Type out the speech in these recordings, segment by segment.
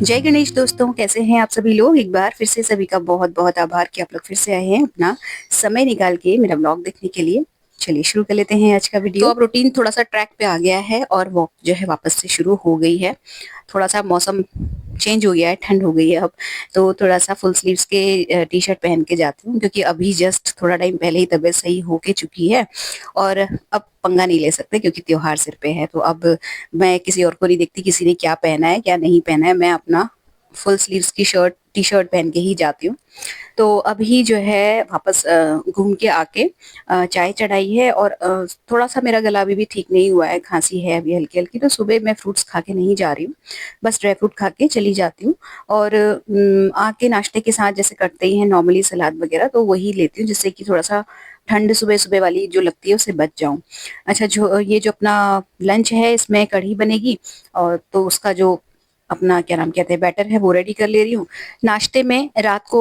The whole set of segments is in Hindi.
जय गणेश दोस्तों, कैसे हैं आप सभी लोग। एक बार फिर से सभी का बहुत बहुत आभार कि आप लोग फिर से आए हैं अपना समय निकाल के मेरा ब्लॉग देखने के लिए। चलिए शुरू कर लेते हैं आज का वीडियो। तो अब रूटीन थोड़ा सा ट्रैक पे आ गया है और वॉक जो है वापस से शुरू हो गई है। थोड़ा सा मौसम चेंज हो गया है, ठंड हो गई है अब। तो थोड़ा सा फुल स्लीव्स के टी शर्ट पहन के जाती हूँ क्योंकि अभी जस्ट थोड़ा टाइम पहले ही तबीयत सही होके चुकी है और अब पंगा नहीं ले सकते क्योंकि त्योहार सिर पे है। तो अब मैं किसी और को नहीं देखती किसी ने क्या पहना है क्या नहीं पहना है, मैं अपना फुल स्लीव्स की शर्ट टी शर्ट पहन के ही जाती हूँ। तो अभी जो है वापस घूम के आके चाय चढ़ाई है और थोड़ा सा मेरा गला अभी भी ठीक नहीं हुआ है, खांसी है अभी हल्की हल्की। तो सुबह मैं फ्रूट्स खा के नहीं जा रही हूँ, बस ड्राई फ्रूट खा के चली जाती हूँ। और आके नाश्ते के साथ जैसे करते ही हैं नॉर्मली सलाद वगैरह, तो वही लेती हूँ जिससे कि थोड़ा सा ठंड सुबह सुबह वाली जो लगती है उससे बच जाऊं। अच्छा, जो ये जो अपना लंच है इसमें कढ़ी बनेगी और तो उसका जो अपना क्या नाम कहते हैं बैटर है वो रेडी कर ले रही हूँ। नाश्ते में रात को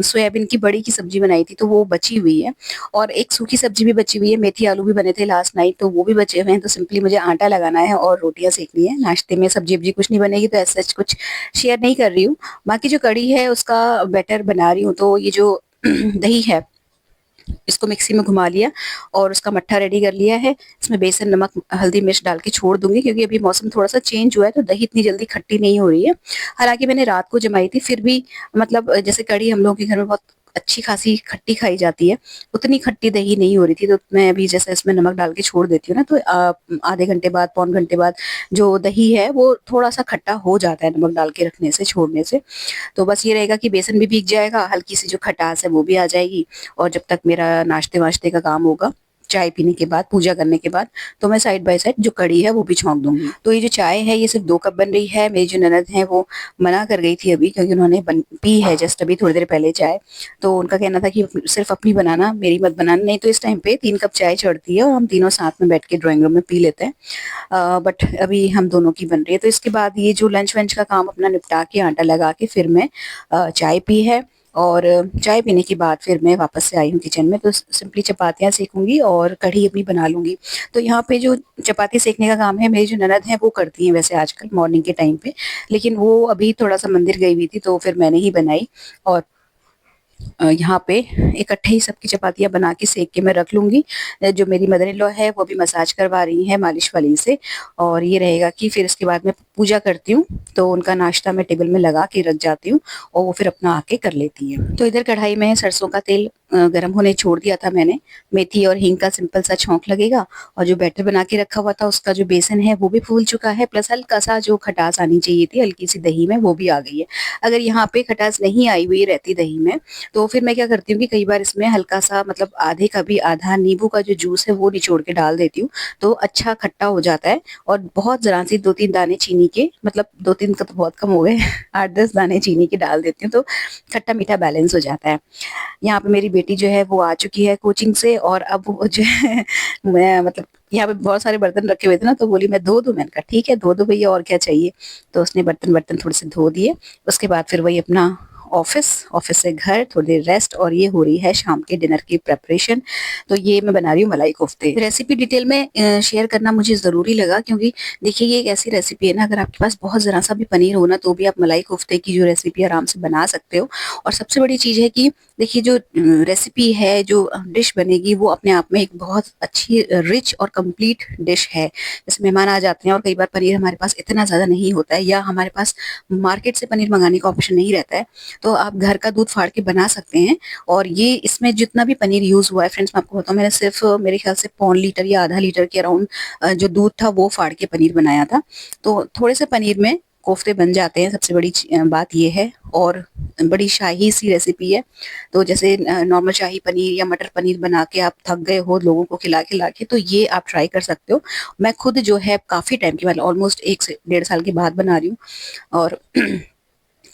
सोयाबीन की बड़ी की सब्जी बनाई थी तो वो बची हुई है और एक सूखी सब्जी भी बची हुई है, मेथी आलू भी बने थे लास्ट नाइट तो वो भी बचे हुए हैं। तो सिंपली मुझे आटा लगाना है और रोटियां सेकनी है। नाश्ते में सब्जी वब्जी कुछ नहीं बनेगी तो ऐसा कुछ शेयर नहीं कर रही हूँ। बाकी जो कढ़ी है उसका बैटर बना रही हूँ। तो ये जो दही है इसको मिक्सी में घुमा लिया और उसका मट्ठा रेडी कर लिया है। इसमें बेसन नमक हल्दी मिर्च डाल के छोड़ दूंगी क्योंकि अभी मौसम थोड़ा सा चेंज हुआ है तो दही इतनी जल्दी खट्टी नहीं हो रही है। हालांकि मैंने रात को जमाई थी फिर भी मतलब जैसे कढ़ी हम लोगों के घर में बहुत अच्छी खासी खट्टी खाई जाती है, उतनी खट्टी दही नहीं हो रही थी। तो मैं अभी जैसे इसमें नमक डाल के छोड़ देती हूँ ना तो आधे घंटे बाद पौन घंटे बाद जो दही है वो थोड़ा सा खट्टा हो जाता है नमक डाल के रखने से छोड़ने से। तो बस ये रहेगा कि बेसन भी भीग जाएगा, हल्की सी जो खटास है वो भी आ जाएगी। और जब तक मेरा नाश्ते वाश्ते का काम होगा चाय पीने के बाद पूजा करने के बाद तो मैं साइड बाय साइड जो कढ़ी है वो भी छौंक दूंगी। तो ये जो चाय है ये सिर्फ 2 कप बन रही है। मेरी जो ननद है वो मना कर गई थी अभी क्योंकि उन्होंने पी है जस्ट अभी थोड़ी देर पहले चाय। तो उनका कहना था कि सिर्फ अपनी बनाना मेरी मत बनाना, नहीं तो इस टाइम पे 3 कप चाय चढ़ती है और हम तीनों साथ में बैठ के ड्राइंग रूम में पी लेते हैं। बट अभी हम दोनों की बन रही है। तो इसके बाद ये जो लंच वंच का काम अपना निपटा के आटा लगा के फिर मैं चाय पी है। और चाय पीने के बाद फिर मैं वापस से आई हूँ किचन में तो सिंपली चपातियाँ सेकूंगी और कढ़ी अपनी बना लूंगी। तो यहाँ पे जो चपाती सेकने का काम है मेरी जो ननद है वो करती हैं वैसे आजकल मॉर्निंग के टाइम पे, लेकिन वो अभी थोड़ा सा मंदिर गई हुई थी तो फिर मैंने ही बनाई। और यहाँ पे इकट्ठे ही सबकी चपातियाँ बना के सेक के मैं रख लूंगी। जो मेरी मदर इन लॉ है वो भी मसाज करवा रही है मालिश वाली से। और ये रहेगा कि फिर इसके बाद मैं पूजा करती हूँ तो उनका नाश्ता मैं टेबल में लगा के रख जाती हूँ और वो फिर अपना आके कर लेती है। तो इधर कढ़ाई में सरसों का तेल गर्म होने छोड़ दिया था मैंने। मेथी और हींग का सिंपल सा छौंक लगेगा और जो बैटर बना के रखा हुआ था उसका जो बेसन है वो भी फूल चुका है, प्लस हल्का सा जो खटास आनी चाहिए थी हल्की सी दही में वो भी आ गई है। अगर यहाँ पे खटास नहीं आई हुई रहती दही में तो फिर मैं क्या करती हूँ कि कई बार इसमें हल्का सा मतलब आधे का भी आधा नींबू का जो जूस है वो निचोड़ के डाल देती हूँ तो अच्छा खट्टा हो जाता है। और बहुत जरा सी 2-3 दाने चीनी के, मतलब 2-3 का तो बहुत कम हो गए 8-10 दाने चीनी के डाल देती हूँ तो खट्टा मीठा बैलेंस हो जाता है। यहाँ पे मेरी बेटी जो है वो आ चुकी है कोचिंग से और अब वो जो है मैं मतलब यहाँ पे बहुत सारे बर्तन रखे हुए थे ना तो बोली मैं धो दूं। मैंने कहा ठीक है धो दो भैया और क्या चाहिए। तो उसने बर्तन बर्तन थोड़े से धो दिए। उसके बाद फिर वही अपना ऑफिस, ऑफिस से घर, थोड़ी देर रेस्ट और ये हो रही है शाम के डिनर की प्रेपरेशन। तो ये मैं बना रही हूँ मलाई कोफ्ते। रेसिपी डिटेल में शेयर करना मुझे ज़रूरी लगा क्योंकि देखिए ये एक ऐसी रेसिपी है ना, अगर आपके पास बहुत ज़रा सा भी पनीर हो ना तो भी आप मलाई कोफ्ते की जो रेसिपी आराम से बना सकते हो। और सबसे बड़ी चीज़ है कि देखिए जो रेसिपी है जो डिश बनेगी वो अपने आप में एक बहुत अच्छी रिच और कंप्लीट डिश है। जैसे मेहमान आ जाते हैं और कई बार पनीर हमारे पास इतना ज़्यादा नहीं होता है या हमारे पास मार्केट से पनीर मंगाने का ऑप्शन नहीं रहता है तो आप घर का दूध फाड़ के बना सकते हैं। और ये इसमें जितना भी पनीर यूज हुआ है फ्रेंड्स मैं आपको बताऊं, मैंने सिर्फ मेरे ख्याल से 1.25 लीटर या आधा लीटर के अराउंड जो दूध था वो फाड़ के पनीर बनाया था। तो थोड़े से पनीर में कोफ्ते बन जाते हैं, सबसे बड़ी बात ये है। और बड़ी शाही सी रेसिपी है। तो जैसे नॉर्मल शाही पनीर या मटर पनीर बना के आप थक गए हो लोगों को खिला के तो ये आप ट्राई कर सकते हो। मैं खुद जो है काफी टाइम के बाद ऑलमोस्ट 1 से 1.5 साल के बाद बना रही हूँ। और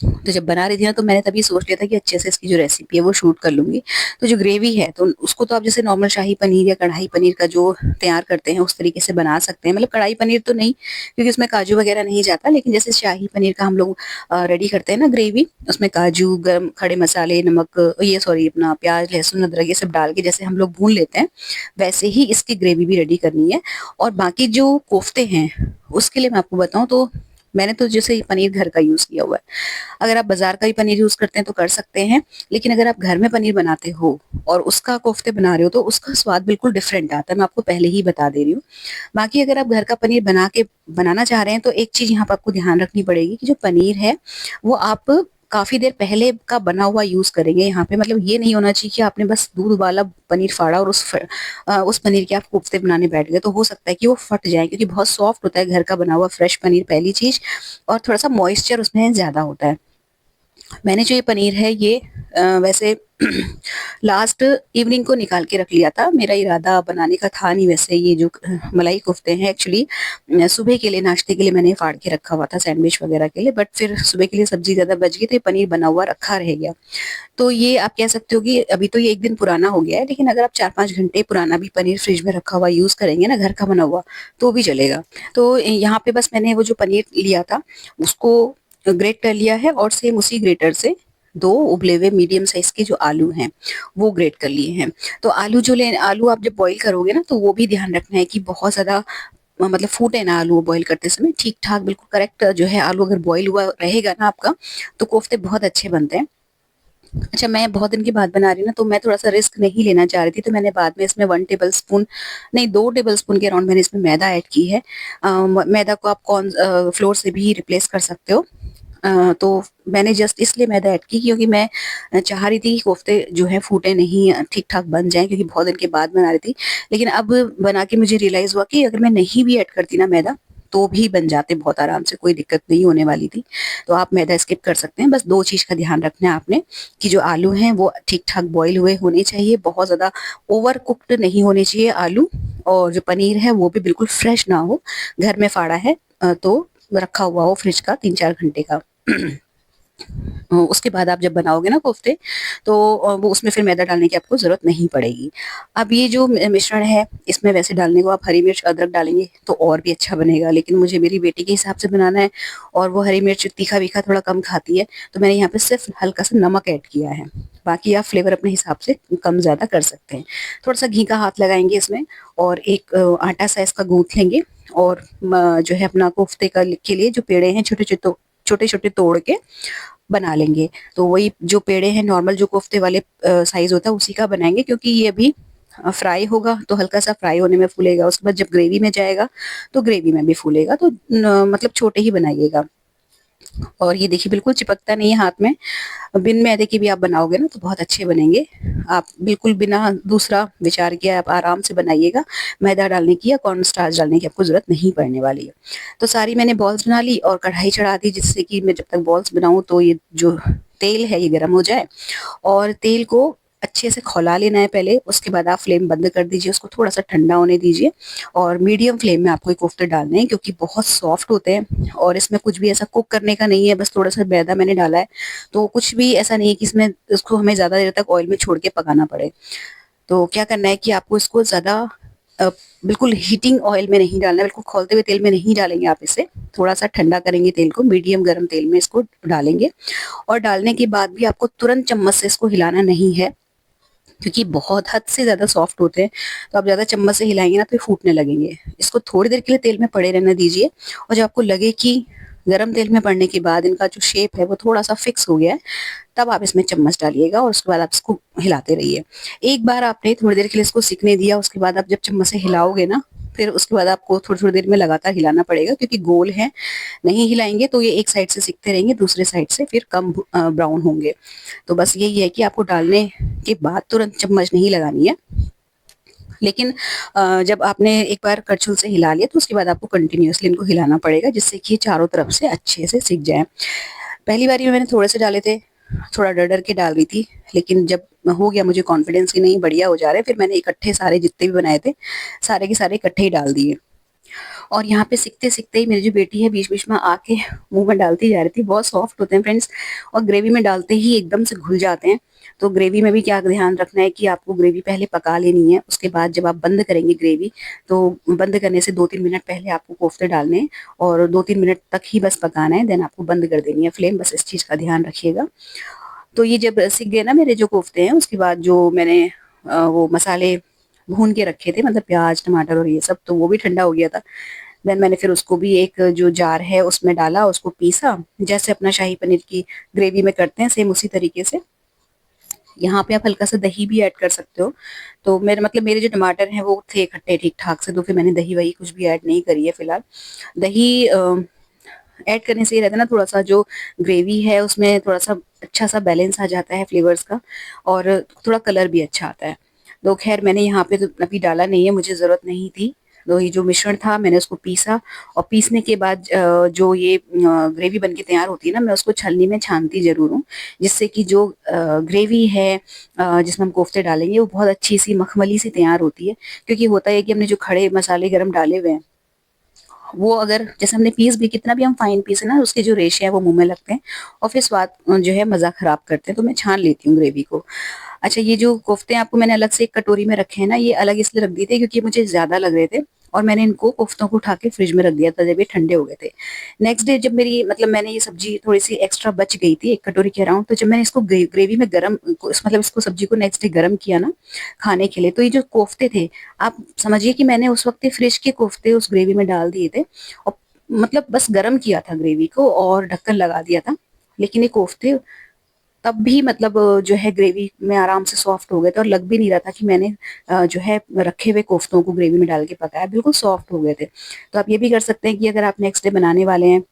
तो जब बना रही थी ना तो मैंने तभी सोच लिया था कि अच्छे से इसकी जो रेसिपी है वो शूट कर लूंगी। तो जो ग्रेवी है तो उसको तो आप जैसे नॉर्मल शाही पनीर या कढ़ाई पनीर का जो तैयार करते हैं उस तरीके से बना सकते हैं। मतलब कढ़ाई पनीर तो नहीं क्योंकि उसमें काजू वगैरह नहीं जाता, लेकिन जैसे शाही पनीर का हम लोग रेडी करते हैं ना ग्रेवी, उसमें काजू गरम खड़े मसाले नमक ये सॉरी अपना प्याज लहसुन अदरक ये सब डाल के जैसे हम लोग भून लेते हैं वैसे ही इसकी ग्रेवी भी रेडी करनी है। और बाकी जो कोफ्ते हैं उसके लिए मैं आपको बताऊं तो मैंने तो जैसे ये पनीर घर का यूज़ किया हुआ है। अगर आप बाज़ार का भी पनीर यूज़ करते हैं तो कर सकते हैं, लेकिन अगर आप घर में पनीर बनाते हो और उसका कोफ्ते बना रहे हो तो उसका स्वाद बिल्कुल डिफरेंट आता है, मैं आपको पहले ही बता दे रही हूँ। बाकी अगर आप घर का पनीर बनाना चाह रहे हैं तो एक चीज़ यहाँ पे आपको ध्यान रखनी पड़ेगी कि जो पनीर है वो आप काफ़ी देर पहले का बना हुआ यूज़ करेंगे यहाँ पे। मतलब ये नहीं होना चाहिए कि आपने बस दूध वाला पनीर फाड़ा और उस पनीर के आप कोफ्ते बनाने बैठ गए, तो हो सकता है कि वो फट जाए क्योंकि बहुत सॉफ्ट होता है घर का बना हुआ फ्रेश पनीर, पहली चीज़। और थोड़ा-सा मॉइस्चर उसमें ज़्यादा होता है। मैंने जो ये पनीर है ये वैसे लास्ट इवनिंग को निकाल के रख लिया था। मेरा इरादा बनाने का था नहीं वैसे, ये जो मलाई कोफ्ते हैं एक्चुअली सुबह के लिए नाश्ते के लिए मैंने फाड़ के रखा हुआ था सैंडविच वगैरह के लिए, बट फिर सुबह के लिए सब्जी ज़्यादा बच गई तो ये पनीर बना हुआ रखा रह गया। तो ये आप कह सकते हो कि अभी तो ये 1 दिन पुराना हो गया है, लेकिन अगर आप 4-5 घंटे पुराना भी पनीर फ्रिज में रखा हुआ यूज़ करेंगे ना घर का बना हुआ, तो भी चलेगा। तो यहाँ पे बस मैंने वो जो पनीर लिया था उसको ग्रेट कर लिया है और सेम उसी ग्रेटर से 2 उबले हुए मीडियम साइज़ के जो आलू हैं, वो ग्रेट कर लिए हैं। तो आलू आप जब बॉयल करोगे ना तो वो भी ध्यान रखना है कि बहुत ज़्यादा मतलब फूटे ना आलू बॉयल करते समय, ठीक-ठाक बिल्कुल करेक्ट जो है आलू अगर बॉयल हुआ रहेगा ना आपका, तो कोफ्ते बहुत अच्छे बनते हैं। अच्छा, मैं बहुत दिन के बाद बना रही हूँ ना, तो मैं थोड़ा-सा रिस्क नहीं लेना चाह रही थी, तो मैंने बाद में इसमें 1 टेबलस्पून नहीं 2 टेबलस्पून के अराउंड मैंने इसमें मैदा ऐड की है। मैदा को आप फ्लोर से भी रिप्लेस कर सकते हो। तो मैंने जस्ट इसलिए मैदा ऐड की क्योंकि मैं चाह रही थी कि कोफ्ते जो हैं फूटे नहीं, ठीक-ठाक बन जाएँ क्योंकि बहुत दिन के बाद बना रही थी। लेकिन अब बना के मुझे रियलाइज़ हुआ कि अगर मैं नहीं भी ऐड करती ना मैदा, तो भी बन जाते बहुत आराम से, कोई दिक्कत नहीं होने वाली थी। तो आप मैदा स्किप कर सकते हैं, बस 2 चीज़ का ध्यान रखना है आपने कि जो आलू हैं वो ठीक-ठाक बॉयल हुए होने चाहिए, बहुत ज़्यादा ओवर कुक्ड नहीं होने चाहिए आलू, और जो पनीर है वो भी बिल्कुल फ्रेश ना हो, घर में फाड़ा है तो रखा हुआ हो फ्रिज का 3-4 घंटे का। उसके बाद आप जब बनाओगे ना कोफ्ते तो वो उसमें फिर मैदा डालने की आपको ज़रूरत नहीं पड़ेगी। अब ये जो मिश्रण है इसमें वैसे डालने को आप हरी मिर्च, अदरक डालेंगे तो और भी अच्छा बनेगा, लेकिन मुझे मेरी बेटी के हिसाब से बनाना है और वो हरी मिर्च तीखा-तीखा थोड़ा कम खाती है, तो मैंने यहाँ पे सिर्फ़ हल्का-सा नमक ऐड किया है। बाकी आप फ्लेवर अपने हिसाब से कम-ज़्यादा कर सकते हैं। थोड़ा-सा घी का हाथ लगाएँगे इसमें और एक आटा साइज़ का गूँथ लेंगे और जो है अपना कोफ्ते के लिए जो पेड़े हैं छोटे-छोटे तोड़ के बना लेंगे। तो वही जो पेड़े हैं नॉर्मल जो कोफ्ते वाले साइज़ होता है उसी का बनाएँगे, क्योंकि ये अभी फ्राई होगा तो हल्का-सा फ्राई होने में फूलेगा, उसके बाद जब ग्रेवी में जाएगा तो ग्रेवी में भी फूलेगा, तो मतलब छोटे ही बनाइएगा। और ये देखिए बिल्कुल चिपकता नहीं है हाथ में। बिन मैदे के भी आप बनाओगे ना तो बहुत अच्छे बनेंगे। आप बिल्कुल बिना दूसरा विचार किए आप आराम से बनाइएगा। मैदा डालने की या कॉर्न स्टार्च डालने की आपको ज़रूरत नहीं पड़ने वाली है। तो सारी मैंने बॉल्स बना ली और कढ़ाई चढ़ा दी, जिससे कि मैं जब तक बॉल्स बनाऊँ तो ये जो तेल है ये गरम हो जाए, और तेल को अच्छे से खौला लेना है पहले, उसके बाद आप फ्लेम बंद कर दीजिए, उसको थोड़ा-सा ठंडा होने दीजिए और मीडियम फ्लेम में आपको ये कोफ्ते डालने हैं क्योंकि बहुत सॉफ्ट होते हैं और इसमें कुछ भी ऐसा कुक करने का नहीं है, बस थोड़ा-सा मैदा मैंने डाला है, तो कुछ भी ऐसा नहीं है कि इसमें इसको हमें ज़्यादा देर तक ऑयल में छोड़ के पकाना पड़े। तो क्या करना है कि आपको इसको ज़्यादा अ, बिल्कुल हीटिंग ऑयल में नहीं डालना है, बिल्कुल खौलते हुए तेल में नहीं डालेंगे आप इसे, थोड़ा-सा ठंडा करेंगे तेल को, मीडियम गरम तेल में इसको डालेंगे और डालने के बाद भी आपको तुरंत चम्मच से इसको हिलाना नहीं है, क्योंकि बहुत हद से ज़्यादा सॉफ्ट होते हैं, तो आप ज़्यादा चम्मच से हिलाएँगे ना तो ये फूटने लगेंगे। इसको थोड़ी देर के लिए तेल में पड़े रहने दीजिए और जब आपको लगे कि गरम तेल में पड़ने के बाद इनका जो शेप है वो थोड़ा-सा फिक्स हो गया है, तब आप इसमें चम्मच डालिएगा और उसके बाद आप इसको हिलाते रहिए। एक बार आपने थोड़ी देर के लिए इसको सिकने दिया, उसके बाद आप जब चम्मच से हिलाओगे ना, फिर उसके बाद आपको थोड़ी-थोड़ी देर में लगातार हिलाना पड़ेगा क्योंकि गोल है, नहीं हिलाएँगे तो ये एक साइड से सिकते रहेंगे, दूसरे साइड से फिर कम ब्राउन होंगे। तो बस यही है कि आपको डालने के बाद तुरंत चम्मच नहीं लगानी है, लेकिन जब आपने एक बार करछुल से हिला लिया तो उसके बाद आपको कंटिन्यूअसली इनको हिलाना पड़ेगा, जिससे कि ये चारों तरफ से अच्छे से सिक जाएँ। पहली बारी में मैंने थोड़े से डाले थे, थोड़ा डर-डर के डाल रही थी, लेकिन जब हो गया मुझे कॉन्फिडेंस कि नहीं बढ़िया हो जा रहे हैं, फिर मैंने इकट्ठे सारे जितने भी बनाए थे, सारे के सारे इकट्ठे ही डाल दिए। और यहाँ पे सिकते-सिकते ही मेरी जो बेटी है बीच-बीच में आके मुँह में डालती जा रही थी। बहुत सॉफ्ट होते हैं फ्रेंड्स और ग्रेवी में डालते ही एकदम से घुल जाते हैं। तो ग्रेवी में भी क्या ध्यान रखना है कि आपको ग्रेवी पहले पका लेनी है। उसके बाद जब आप बंद करेंगे ग्रेवी, तो बंद करने से 2-3 मिनट पहले आपको कोफ्ते डालने हैं और 2-3 मिनट तक ही बस पकाना है, देन आपको बंद कर देनी है फ्लेम। बस इस चीज़ का ध्यान रखिएगा। तो ये जब सिक गए ना मेरे जो कोफ्ते हैं, उसके बाद जो मैंने वो मसाले भून के रखे थे, मतलब प्याज़, टमाटर और ये सब, तो वो भी ठंडा हो गया था। देन मैंने फिर उसको भी एक जो जार है उसमें डाला, उसको पीसा, जैसे अपना शाही पनीर की ग्रेवी में करते हैं सेम उसी तरीके से। यहाँ पे आप हल्का सा दही भी ऐड कर सकते हो। तो मेरे जो टमाटर हैं वो थे खट्टे ठीक ठाक से, तो फिर मैंने दही वही कुछ भी ऐड नहीं करी है फिलहाल। दही ऐड करने से ये रहता है ना, थोड़ा सा जो ग्रेवी है उसमें थोड़ा सा अच्छा सा बैलेंस आ जाता है फ्लेवर्स का, और थोड़ा कलर भी अच्छा आता है। तो खैर मैंने यहाँ पे तो अभी डाला नहीं है, मुझे ज़रूरत नहीं थी। तो ये जो मिश्रण था मैंने उसको पीसा, और पीसने के बाद जो ये ग्रेवी बन के तैयार होती है ना, मैं उसको छलनी में छानती ज़रूर हूँ, जिससे कि जो ग्रेवी है जिसमें हम कोफ्ते डालेंगे वो बहुत अच्छी सी मखमली सी तैयार होती है। क्योंकि होता है कि हमने जो खड़े मसाले गरम डाले हुए हैं, वो अगर जैसे हमने पीस भी कितना भी हम फाइन पीस है ना, उसके जो रेशे हैं वो मुंह में लगते हैं और फिर स्वाद जो है मज़ा खराब करते हैं, तो मैं छान लेती हूँ ग्रेवी को। अच्छा, ये जो कोफ्ते आपको मैंने अलग से एक कटोरी में रखे हैं ना, ये अलग इसलिए रख दिए थे क्योंकि ये मुझे ज़्यादा लग रहे थे, और मैंने इनको कोफ्तों को उठा के फ्रिज में रख दिया था जब ये ठंडे हो गए थे। नेक्स्ट डे जब मैंने ये सब्जी थोड़ी सी एक्स्ट्रा बच गई थी एक कटोरी के अराउंड, तो जब मैंने इसको ग्रेवी में गरम इसको सब्जी को नेक्स्ट डे गरम किया ना खाने के लिए, तो ये जो कोफ्ते थे, आप समझिए कि मैंने उस वक्त फ्रिज के कोफ्ते उस ग्रेवी में डाल दिए थे, और बस गरम किया था ग्रेवी को और ढक्कन लगा दिया था। लेकिन ये कोफ्ते तब भी जो है ग्रेवी में आराम से सॉफ्ट हो गए थे, और लग भी नहीं रहा था कि मैंने जो है रखे हुए कोफ्तों को ग्रेवी में डाल के पकाया, बिल्कुल सॉफ्ट हो गए थे। तो आप ये भी कर सकते हैं कि अगर आप नेक्स्ट डे बनाने वाले हैं,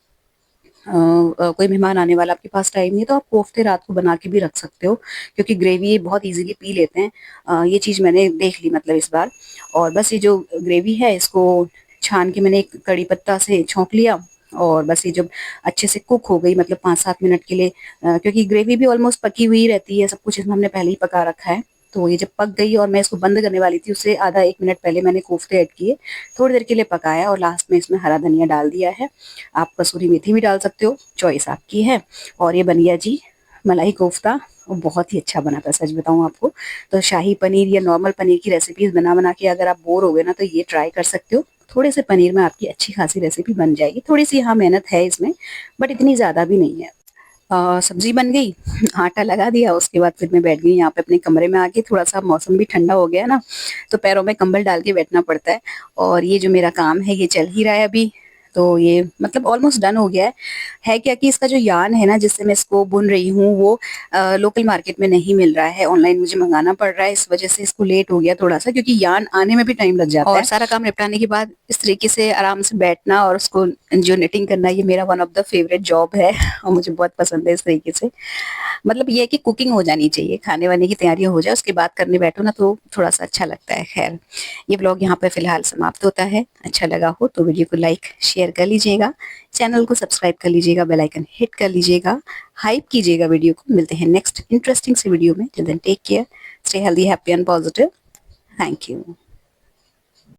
कोई मेहमान आने वाला, आपके पास टाइम नहीं है, तो आप कोफ्ते रात को बना के भी रख सकते हो, क्योंकि ग्रेवी ये बहुत इजीली पी लेते हैं। ये चीज़ मैंने देख ली इस बार। और बस ये जो ग्रेवी है इसको छान के मैंने एक कड़ी पत्ता से छौंक लिया, और बस ये जब अच्छे से कुक हो गई 5-7 मिनट के लिए, क्योंकि ग्रेवी भी ऑलमोस्ट पकी हुई रहती है, सब कुछ इसमें हमने पहले ही पका रखा है। तो ये जब पक गई और मैं इसको बंद करने वाली थी, उससे आधा 1 मिनट पहले मैंने कोफ्ते ऐड किए, थोड़ी देर के लिए पकाया, और लास्ट में इसमें हरा धनिया डाल दिया है। आप कसूरी मेथी भी डाल सकते हो, चॉइस आपकी है। और ये बन गया जी मलाई कोफ्ता, और बहुत ही अच्छा बना था सच बताऊं आपको। तो शाही पनीर या नॉर्मल पनीर की रेसिपीज बना बना के अगर आप बोर हो गए ना, तो ये ट्राई कर सकते हो। थोड़े से पनीर में आपकी अच्छी खासी रेसिपी बन जाएगी। थोड़ी सी हाँ मेहनत है इसमें, बट इतनी ज़्यादा भी नहीं है। सब्जी बन गई, आटा लगा दिया, उसके बाद फिर मैं बैठ गई यहाँ पे अपने कमरे में आके। थोड़ा सा मौसम भी ठंडा हो गया ना, तो पैरों में कंबल डाल के बैठना पड़ता है। और ये जो मेरा काम है ये चल ही रहा है अभी। तो ये ऑलमोस्ट डन हो गया है क्या कि इसका जो यान है ना जिससे मैं इसको बुन रही हूँ, वो लोकल मार्केट में नहीं मिल रहा है, ऑनलाइन मुझे मंगाना पड़ रहा है। इस वजह से इसको लेट हो गया थोड़ा सा, क्योंकि यान आने में भी टाइम लग जाता है। और सारा काम निपटाने के बाद इस तरीके से आराम से बैठना और उसको जो निटिंग करना, ये मेरा one of the favourite job है और मुझे बहुत पसंद है इस तरीके से। ये है कि कुकिंग हो जानी चाहिए, खाने वाने की तैयारियां हो जाए, उसके बाद करने बैठो ना तो थोड़ा सा अच्छा लगता है। खैर, ये ब्लॉग यहाँ पे फिलहाल समाप्त होता है। अच्छा लगा हो तो वीडियो को लाइक शेयर कर लीजिएगा, चैनल को सब्सक्राइब कर लीजिएगा, बेल आइकन हिट कर लीजिएगा, हाइप कीजिएगा वीडियो को। मिलते हैं नेक्स्ट इंटरेस्टिंग सी वीडियो में। Till then take care, stay healthy, happy and positive. Thank you.